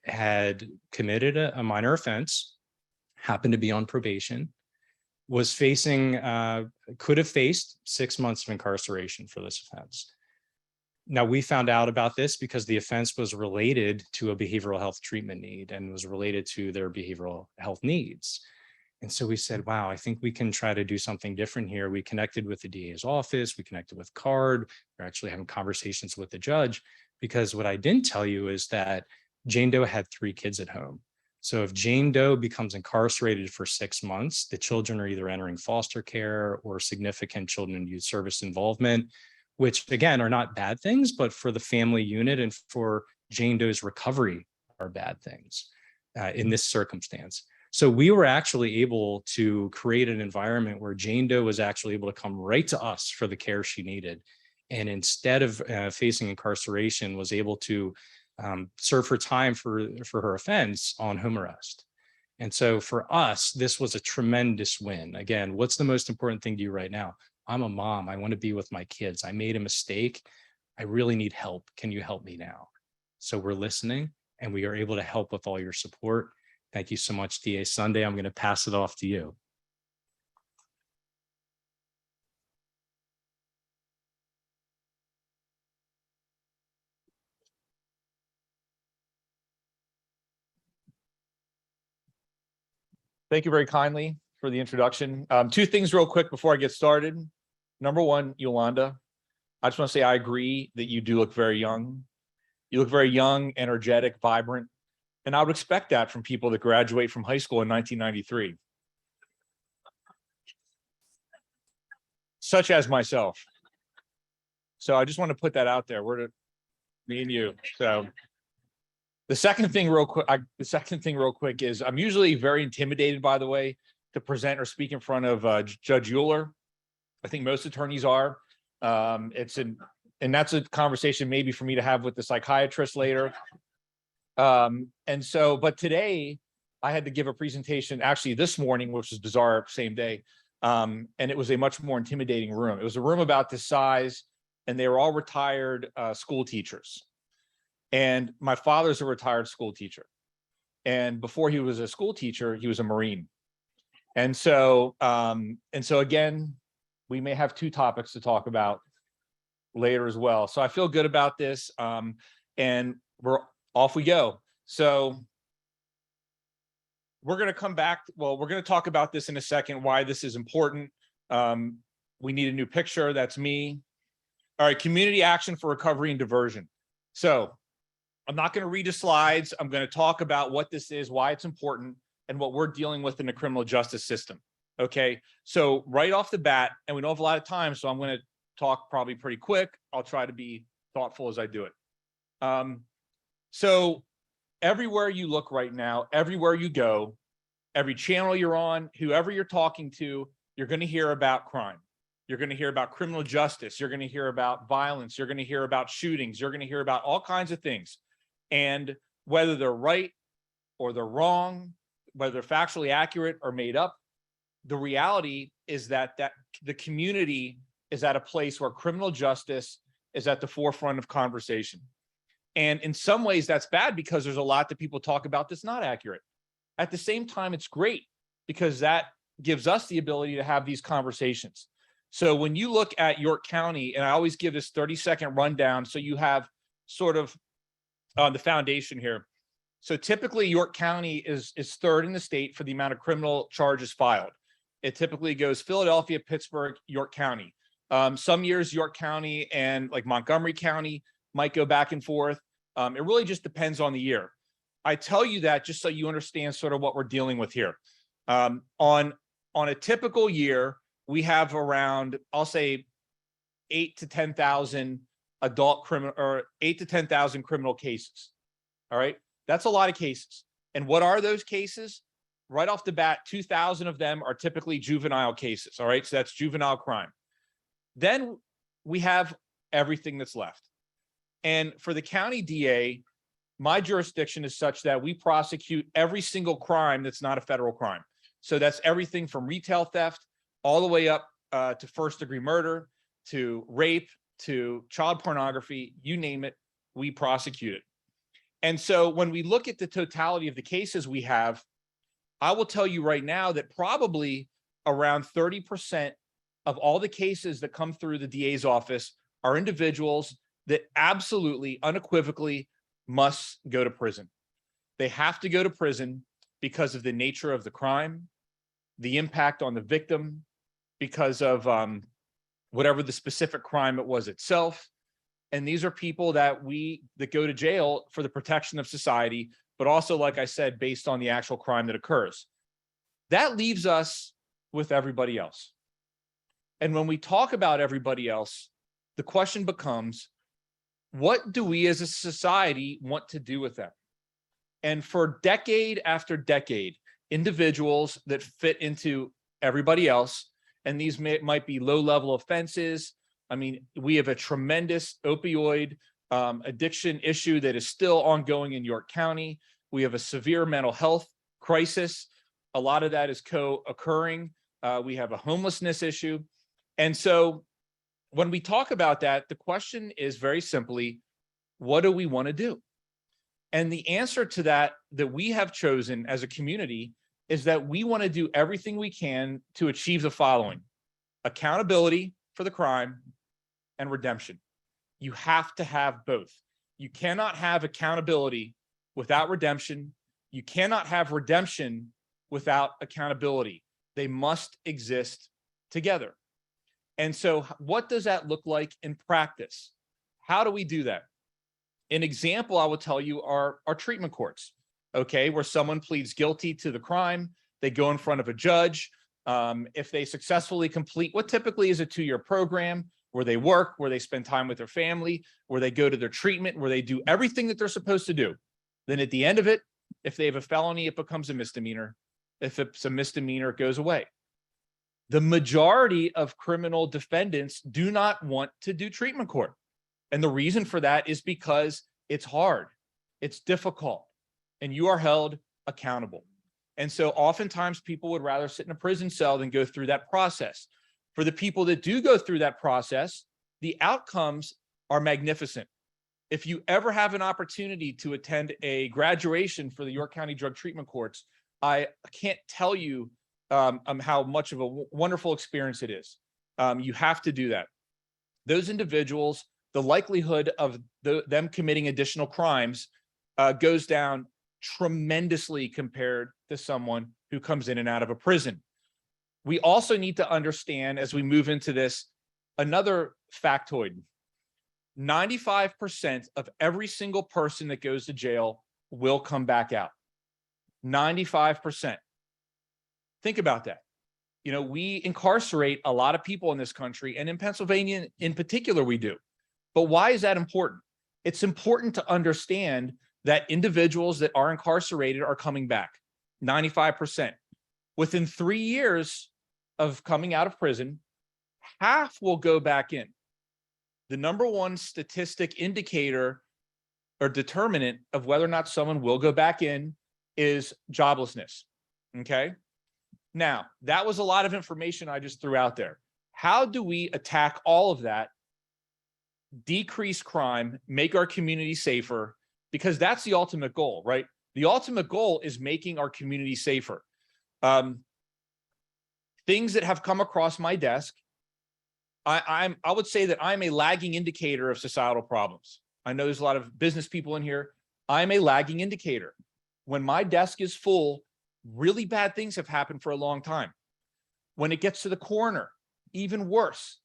had committed a minor offense, happened to be on probation, was facing, could have faced 6 months of incarceration for this offense. Now, we found out about this because the offense was related to a behavioral health treatment need and was related to their behavioral health needs. And so we said, wow, I think we can try to do something different here. We connected with the DA's office, we connected with CARD, we're actually having conversations with the judge, because what I didn't tell you is that Jane Doe had 3 kids at home. So if Jane Doe becomes incarcerated for 6 months, the children are either entering foster care or significant children and youth service involvement, which again are not bad things, but for the family unit and for Jane Doe's recovery are bad things in this circumstance. So we were actually able to create an environment where Jane Doe was actually able to come right to us for the care she needed. And instead of facing incarceration, was able to serve her time for her offense on home arrest. And so for us, this was a tremendous win. Again, what's the most important thing to you right now? I'm a mom. I want to be with my kids. I made a mistake. I really need help. Can you help me now? So we're listening and we are able to help with all your support. Thank you so much, DA Sunday. I'm going to pass it off to you. Thank you very kindly for the introduction. 2 things real quick before I get started. Number one, Yolanda, I just want to say I agree that you do look very young. You look very young, energetic, vibrant. And I would expect that from people that graduate from high school in 1993. Such as myself. So I just want to put that out there. We're me and you. So the second thing real quick is I'm usually very intimidated, by the way, to present or speak in front of Judge Euler. I think most attorneys are. And that's a conversation maybe for me to have with the psychiatrist later. But today I had to give a presentation actually this morning, which was bizarre, same day. And it was a much more intimidating room. It was a room about this size and they were all retired school teachers. And my father's a retired school teacher. And before he was a school teacher, he was a Marine. And so again, we may have 2 topics to talk about later as well. So I feel good about this. And off we go. So we're going to come back. Well, we're going to talk about this in a second, why this is important. We need a new picture. That's me. All right. Community action for recovery and diversion. So I'm not going to read the slides. I'm going to talk about what this is, why it's important, and what we're dealing with in the criminal justice system. Okay, so right off the bat, and we don't have a lot of time, so I'm going to talk probably pretty quick. I'll try to be thoughtful as I do it. So everywhere you look right now, everywhere you go, every channel you're on, whoever you're talking to, you're going to hear about crime. You're going to hear about criminal justice. You're going to hear about violence. You're going to hear about shootings. You're going to hear about all kinds of things. And whether they're right or they're wrong, whether they're factually accurate or made up, the reality is that the community is at a place where criminal justice is at the forefront of conversation. And in some ways that's bad because there's a lot that people talk about that's not accurate. At the same time, it's great because that gives us the ability to have these conversations. So when you look at York County, and I always give this 30-second rundown, so you have sort of the foundation here. So typically York County is third in the state for the amount of criminal charges filed. It typically goes Philadelphia, Pittsburgh, York County. Some years York County and like Montgomery County might go back and forth. It really just depends on the year. I tell you that just so you understand sort of what we're dealing with here. On a typical year, we have around, I'll say 8 to 10,000 adult criminal, or 8 to 10,000 criminal cases. All right. That's a lot of cases. And what are those cases? Right off the bat, 2,000 of them are typically juvenile cases. All right. So that's juvenile crime. Then we have everything that's left. And for the county DA, my jurisdiction is such that we prosecute every single crime that's not a federal crime. So that's everything from retail theft all the way up to first-degree murder, to rape, to child pornography, you name it, we prosecute it. And so when we look at the totality of the cases we have, I will tell you right now that probably around 30% of all the cases that come through the DA's office are individuals that absolutely, unequivocally must go to prison. They have to go to prison because of the nature of the crime, the impact on the victim, because of whatever the specific crime it was itself. And these are people that go to jail for the protection of society, but also, like I said, based on the actual crime that occurs. That leaves us with everybody else. And when we talk about everybody else, the question becomes, what do we as a society want to do with them? And for decade after decade, individuals that fit into everybody else, and these might be low-level offenses. I mean, we have a tremendous opioid addiction issue that is still ongoing in York County. We have a severe mental health crisis. A lot of that is co-occurring. We have a homelessness issue. And so when we talk about that, the question is very simply, what do we want to do? And the answer to that we have chosen as a community is that we want to do everything we can to achieve the following: accountability for the crime and redemption. You have to have both. You cannot have accountability without redemption. You cannot have redemption without accountability. They must exist together. And so what does that look like in practice? How do we do that? An example I will tell you are treatment courts, okay, where someone pleads guilty to the crime, they go in front of a judge. If they successfully complete what typically is a 2-year program, where they work, where they spend time with their family, where they go to their treatment, where they do everything that they're supposed to do, then at the end of it, if they have a felony, it becomes a misdemeanor. If it's a misdemeanor, it goes away. The majority of criminal defendants do not want to do treatment court. And the reason for that is because it's hard, it's difficult, and you are held accountable. And so oftentimes people would rather sit in a prison cell than go through that process. For the people that do go through that process, the outcomes are magnificent. If you ever have an opportunity to attend a graduation for the York County Drug Treatment Courts, I can't tell you how much of a wonderful experience it is. You have to do that. Those individuals, the likelihood of them committing additional crimes goes down tremendously compared to someone who comes in and out of a prison. We also need to understand, as we move into this, another factoid. 95% of every single person that goes to jail will come back out. 95%. Think about that. You know, we incarcerate a lot of people in this country, and in Pennsylvania in particular, we do. But why is that important? It's important to understand that individuals that are incarcerated are coming back. 95%. Within 3 years of coming out of prison, half will go back in. The number one statistic indicator or determinant of whether or not someone will go back in is joblessness. Okay. Now, that was a lot of information I just threw out there. How do we attack all of that, decrease crime, make our community safer? Because that's the ultimate goal, right? The ultimate goal is making our community safer. Things that have come across my desk, I would say that I'm a lagging indicator of societal problems. I know there's a lot of business people in here. I'm a lagging indicator. When my desk is full, really bad things have happened for a long time. When it gets to the coroner, even worse.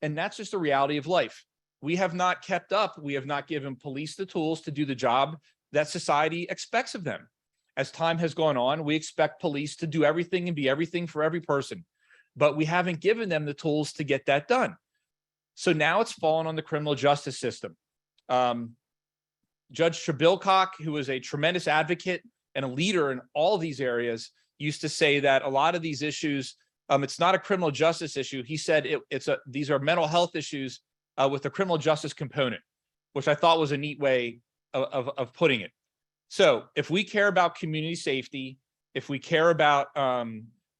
And that's just the reality of life. We have not kept up. We have not given police the tools to do the job that society expects of them. As time has gone on, we expect police to do everything and be everything for every person, but we haven't given them the tools to get that done. So now it's fallen on the criminal justice system. Judge Trebilcock, who is a tremendous advocate and a leader in all these areas, used to say that a lot of these issues, it's not a criminal justice issue. He said these are mental health issues with a criminal justice component, which I thought was a neat way of putting it. So if we care about community safety, if we care about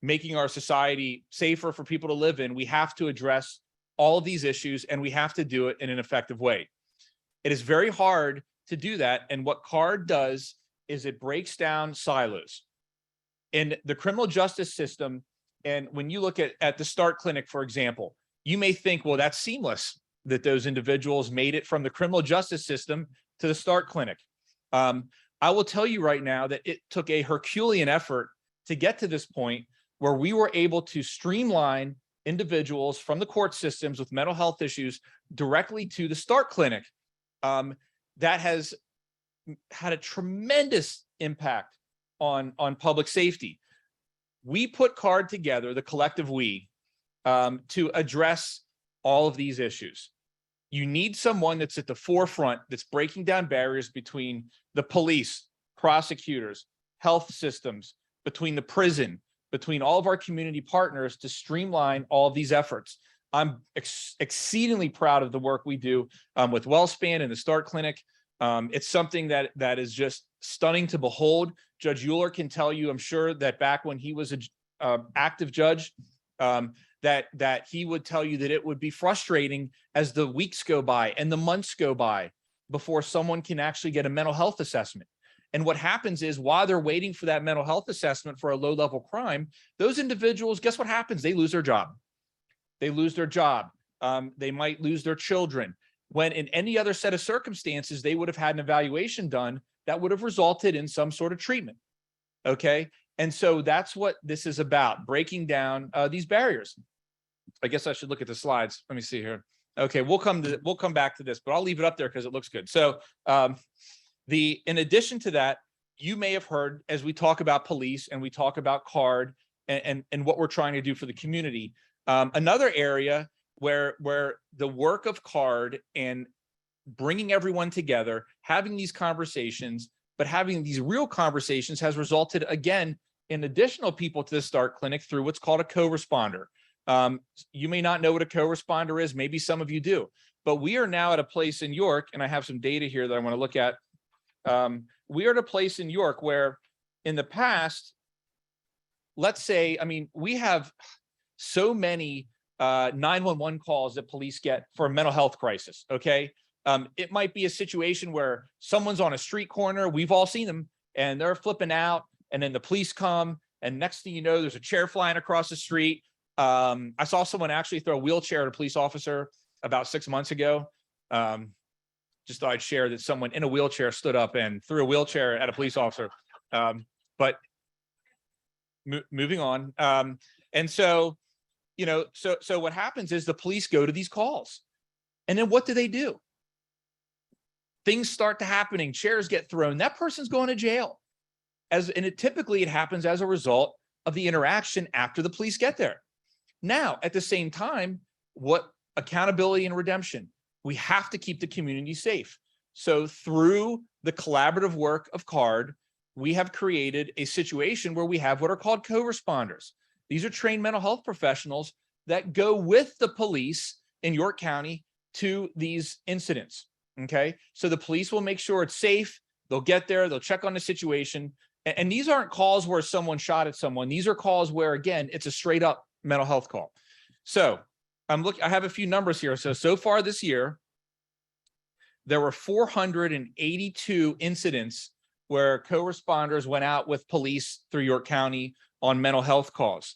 making our society safer for people to live in, we have to address all of these issues, and we have to do it in an effective way. It is very hard to do that. And what CARD does is it breaks down silos in the criminal justice system. And when you look at the START clinic, for example, you may think, well, that's seamless that those individuals made it from the criminal justice system to the START clinic. I will tell you right now that it took a Herculean effort to get to this point where we were able to streamline individuals from the court systems with mental health issues directly to the START clinic. That has had a tremendous impact on public safety. We put CARD together, the collective we, to address all of these issues. You need someone that's at the forefront, that's breaking down barriers between the police, prosecutors, health systems, between the prison, between all of our community partners to streamline all of these efforts. I'm exceedingly proud of the work we do with WellSpan and the START Clinic. It's something that is just stunning to behold. Judge Euler can tell you, I'm sure, that back when he was an active judge, that he would tell you that it would be frustrating as the weeks go by and the months go by before someone can actually get a mental health assessment. And what happens is, while they're waiting for that mental health assessment for a low-level crime, those individuals, guess what happens? They lose their job. They lose their job. They might lose their children. When in any other set of circumstances, they would have had an evaluation done that would have resulted in some sort of treatment. Okay. And so that's what this is about, breaking down these barriers. I guess I should look at the slides. Let me see here. Okay, we'll come back to this, but I'll leave it up there because it looks good. So in addition to that, you may have heard, as we talk about police and we talk about CARD and what we're trying to do for the community, another area where the work of CARD and bringing everyone together, having these conversations, but having these real conversations has resulted, again, in additional people to the START Clinic through what's called a co-responder. You may not know what a co-responder is. Maybe some of you do, but we are now at a place in York, and I have some data here that I want to look at. We are at a place in York where in the past, let's say, we have so many 911 calls that police get for a mental health crisis. Okay. It might be a situation where someone's on a street corner. We've all seen them and they're flipping out, and then the police come, and next thing you know, there's a chair flying across the street. I saw someone actually throw a wheelchair at a police officer about 6 months ago. Just thought I'd share that someone in a wheelchair stood up and threw a wheelchair at a police officer. But moving on. And so, so what happens is the police go to these calls, and then what do? things start to happening, chairs get thrown, that person's going to jail. Typically it happens as a result of the interaction after the police get there. Now, at the same time, what accountability and redemption? We have to keep the community safe. So through the collaborative work of CARD, we have created a situation where we have what are called co-responders. These are trained mental health professionals that go with the police in York County to these incidents. Okay, so the police will make sure it's safe. They'll get there, they'll check on the situation. And these aren't calls where someone shot at someone. These are calls where, again, it's a straight up mental health call. So I have a few numbers here. So far this year, there were 482 incidents where co-responders went out with police through York County on mental health calls.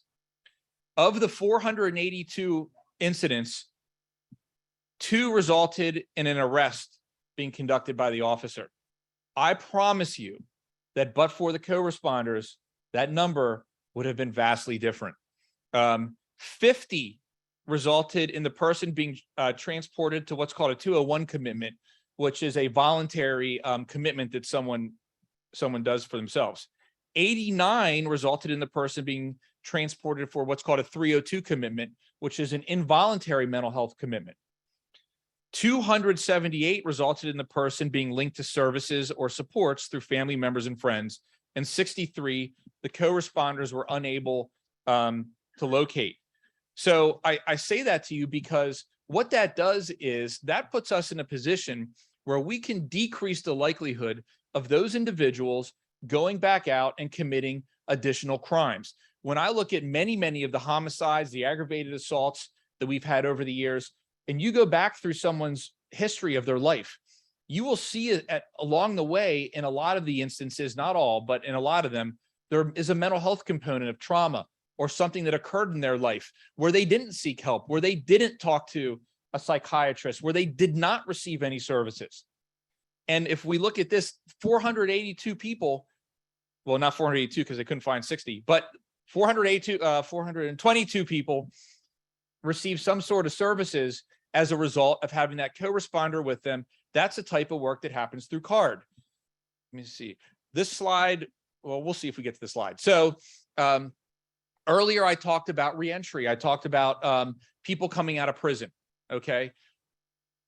Of the 482 incidents, 2 resulted in an arrest being conducted by the officer. I promise you that but for the co-responders, that number would have been vastly different. 50 resulted in the person being transported to what's called a 201 commitment, which is a voluntary commitment that someone does for themselves. 89 resulted in the person being transported for what's called a 302 commitment, which is an involuntary mental health commitment. 278 resulted in the person being linked to services or supports through family members and friends. And 63, the co-responders were unable to locate. So I say that to you because what that does is that puts us in a position where we can decrease the likelihood of those individuals going back out and committing additional crimes. When I look at many of the homicides, the aggravated assaults that we've had over the years, and you go back through someone's history of their life, you will see along the way in a lot of the instances, not all, but in a lot of them, there is a mental health component of trauma or something that occurred in their life where they didn't seek help, where they didn't talk to a psychiatrist, where they did not receive any services. And if we look at this, 482 people, well, not 482 because they couldn't find 60, but 422 people received some sort of services as a result of having that co-responder with them. That's the type of work that happens through CARD. Let me see this slide. Well, we'll see if we get to the slide. So earlier I talked about reentry. I talked about people coming out of prison. Okay.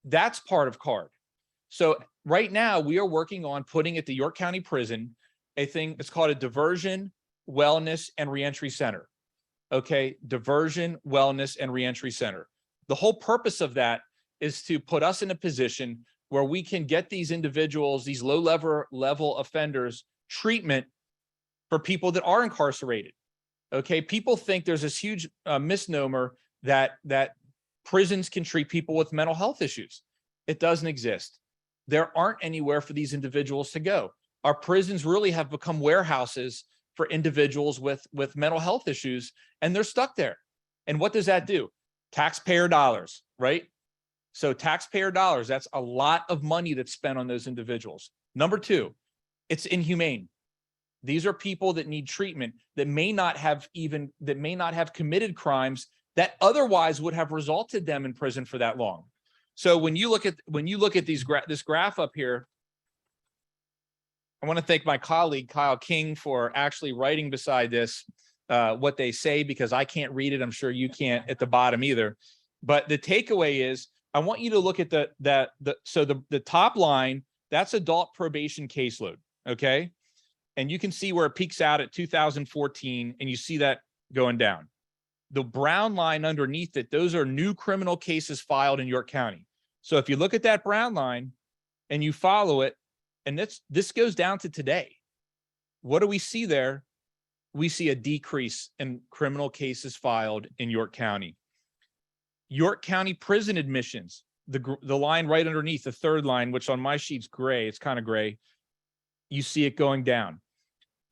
That's part of CARD. So right now we are working on putting at the York County Prison a thing that's called a Diversion, Wellness, and Reentry Center. Okay. Diversion, Wellness, and Reentry Center. The whole purpose of that is to put us in a position where we can get these individuals, these low level offenders, treatment for people that are incarcerated. Okay, people think there's this huge misnomer that prisons can treat people with mental health issues. It doesn't exist. There aren't anywhere for these individuals to go. Our prisons really have become warehouses for individuals with mental health issues, and they're stuck there. And what does that do? Taxpayer dollars, right? So taxpayer dollars, that's a lot of money that's spent on those individuals. Number 2, it's inhumane. These are people that need treatment that may not have committed crimes that otherwise would have resulted them in prison for that long. So when you look at this graph up here, I want to thank my colleague Kyle King for actually writing beside this what they say, because I can't read it. I'm sure you can't at the bottom either. But the takeaway is I want you to look at the top line. That's adult probation caseload. Okay. And you can see where it peaks out at 2014, and you see that going down. The brown line underneath it, those are new criminal cases filed in York County. So if you look at that brown line and you follow it, and this goes down to today, what do we see there? We see a decrease in criminal cases filed in York County. York County prison admissions, the line right underneath, the third line, which on my sheet's gray, it's kind of gray, you see it going down.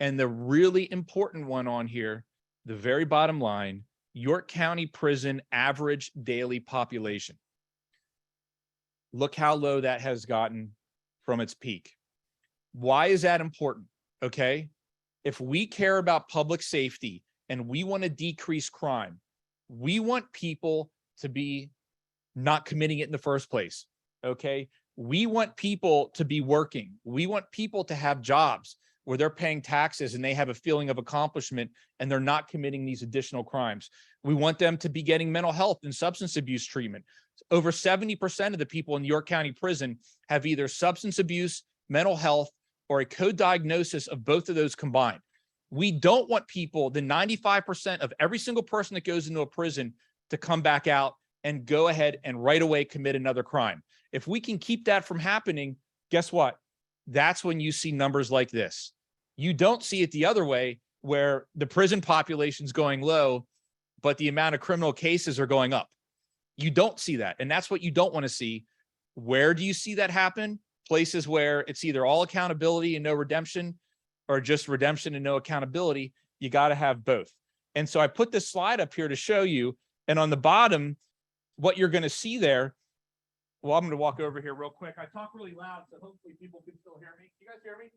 And the really important one on here, the very bottom line, York County prison average daily population. Look how low that has gotten from its peak. Why is that important? Okay. If we care about public safety and we want to decrease crime, we want people to be not committing it in the first place. Okay. We want people to be working. We want people to have jobs where they're paying taxes and they have a feeling of accomplishment and they're not committing these additional crimes. We want them to be getting mental health and substance abuse treatment. Over 70% of the people in York County Prison have either substance abuse, mental health, or a co-diagnosis of both of those combined. We don't want people, the 95% of every single person that goes into a prison, to come back out and go ahead and right away commit another crime. If we can keep that from happening, guess what? That's when you see numbers like this. You don't see it the other way, where the prison population is going low, but the amount of criminal cases are going up. You don't see that. And that's what you don't want to see. Where do you see that happen? Places where it's either all accountability and no redemption, or just redemption and no accountability. You got to have both. And so I put this slide up here to show you. And on the bottom, what you're going to see there, well, I'm going to walk over here real quick. I talk really loud, so hopefully people can still hear me. You guys hear me?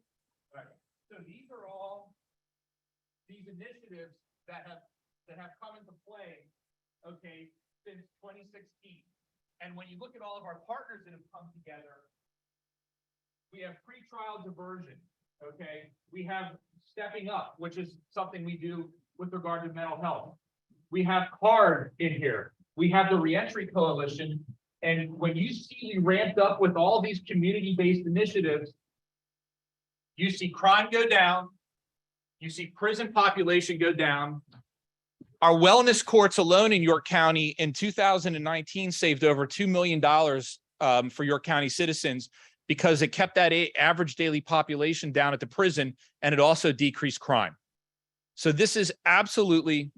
All right. So these are all these initiatives that have come into play, okay, since 2016. And when you look at all of our partners that have come together, we have pretrial diversion, okay? We have stepping up, which is something we do with regard to mental health. We have CARD in here. We have the Reentry Coalition. And when you see we ramped up with all these community-based initiatives, you see crime go down, you see prison population go down. Our wellness courts alone in York County in 2019 saved over $2 million for York County citizens, because it kept that average daily population down at the prison, and it also decreased crime. So this is absolutely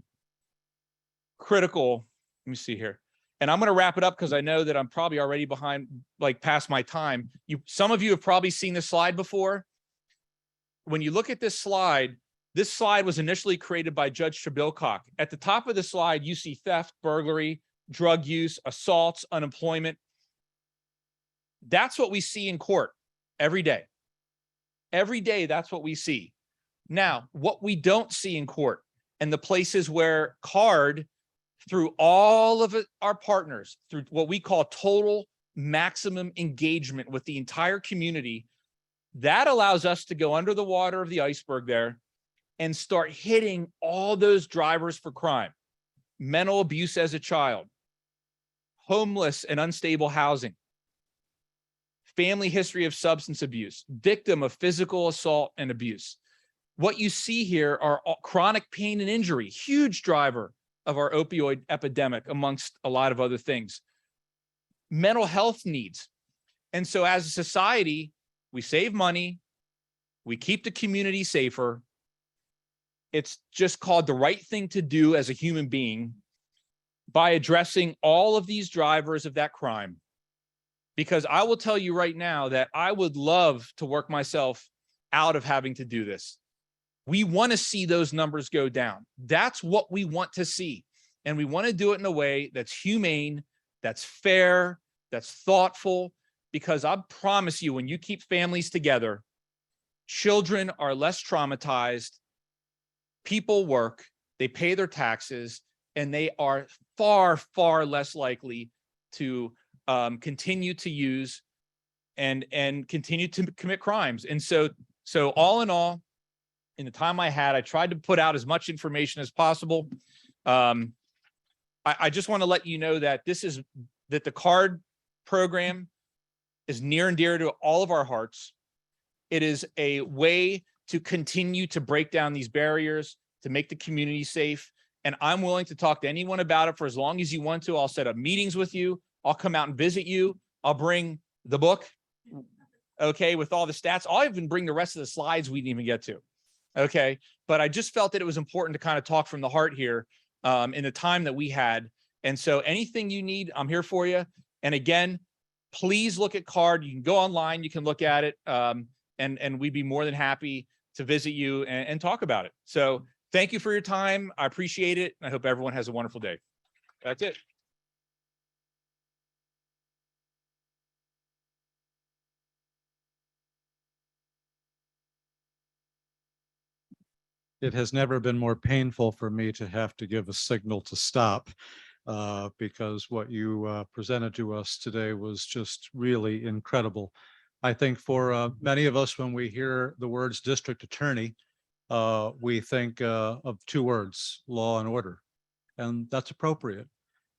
critical. Let me see here. And I'm going to wrap it up because I know that I'm probably already behind, like past my time. Some of you have probably seen this slide before. When you look at this slide was initially created by Judge Trebilcock. At the top of the slide, you see theft, burglary, drug use, assaults, unemployment. That's what we see in court every day. Every day, that's what we see. Now, what we don't see in court, and the places where CARD, through all of our partners, through what we call total maximum engagement with the entire community, that allows us to go under the water of the iceberg there and start hitting all those drivers for crime. Mental abuse as a child, homeless and unstable housing, family history of substance abuse, victim of physical assault and abuse. What you see here are chronic pain and injury, huge driver of our opioid epidemic, amongst a lot of other things. Mental health needs. And so as a society, we save money, we keep the community safer. It's just called the right thing to do as a human being by addressing all of these drivers of that crime. Because I will tell you right now that I would love to work myself out of having to do this. We want to see those numbers go down. That's what we want to see. And we want to do it in a way that's humane, that's fair, that's thoughtful, because I promise you, when you keep families together, children are less traumatized, people work, they pay their taxes, and they are far, far less likely to continue to use and continue to commit crimes. And so all in all, in the time I had, I tried to put out as much information as possible. I just want to let you know that that the CARD program is near and dear to all of our hearts. It is a way to continue to break down these barriers, to make the community safe. And I'm willing to talk to anyone about it for as long as you want to. I'll set up meetings with you. I'll come out and visit you. I'll bring the book, okay, with all the stats. I'll even bring the rest of the slides we didn't even get to. Okay, but I just felt that it was important to kind of talk from the heart here in the time that we had. And so anything you need, I'm here for you. And again, please look at CARD. You can go online, you can look at it, and we'd be more than happy to visit you and talk about it. So thank you for your time. I appreciate it. I hope everyone has a wonderful day. That's it. It has never been more painful for me to have to give a signal to stop. because what you presented to us today was just really incredible. I think for many of us, when we hear the words district attorney, we think of two words, law and order, and that's appropriate.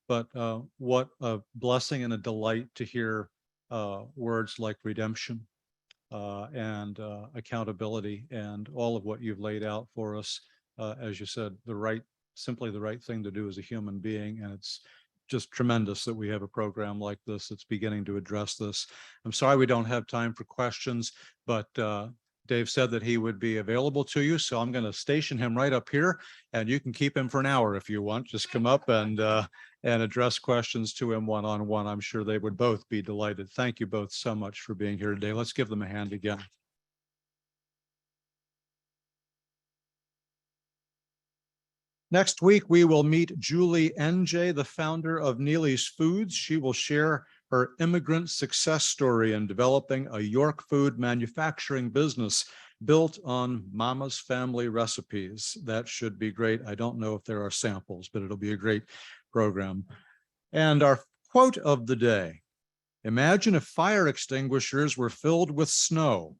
But what a blessing and a delight to hear words like redemption and accountability and all of what you've laid out for us. As you said, simply the right thing to do as a human being. And it's just tremendous that we have a program like this that's beginning to address this. I'm sorry we don't have time for questions, but Dave said that he would be available to you. So I'm going to station him right up here, and you can keep him for an hour if you want. Just come up and address questions to him one-on-one. I'm sure they would both be delighted. Thank you both so much for being here today. Let's give them a hand again. Next week, we will meet Julie NJ, the founder of Neely's Foods. She will share her immigrant success story in developing a York food manufacturing business built on Mama's family recipes. That should be great. I don't know if there are samples, but it'll be a great program. And our quote of the day: imagine if fire extinguishers were filled with snow.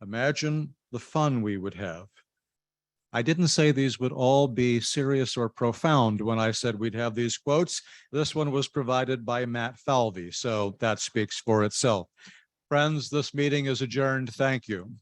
Imagine the fun we would have. I didn't say these would all be serious or profound when I said we'd have these quotes. This one was provided by Matt Falvey, so that speaks for itself. Friends, this meeting is adjourned. Thank you.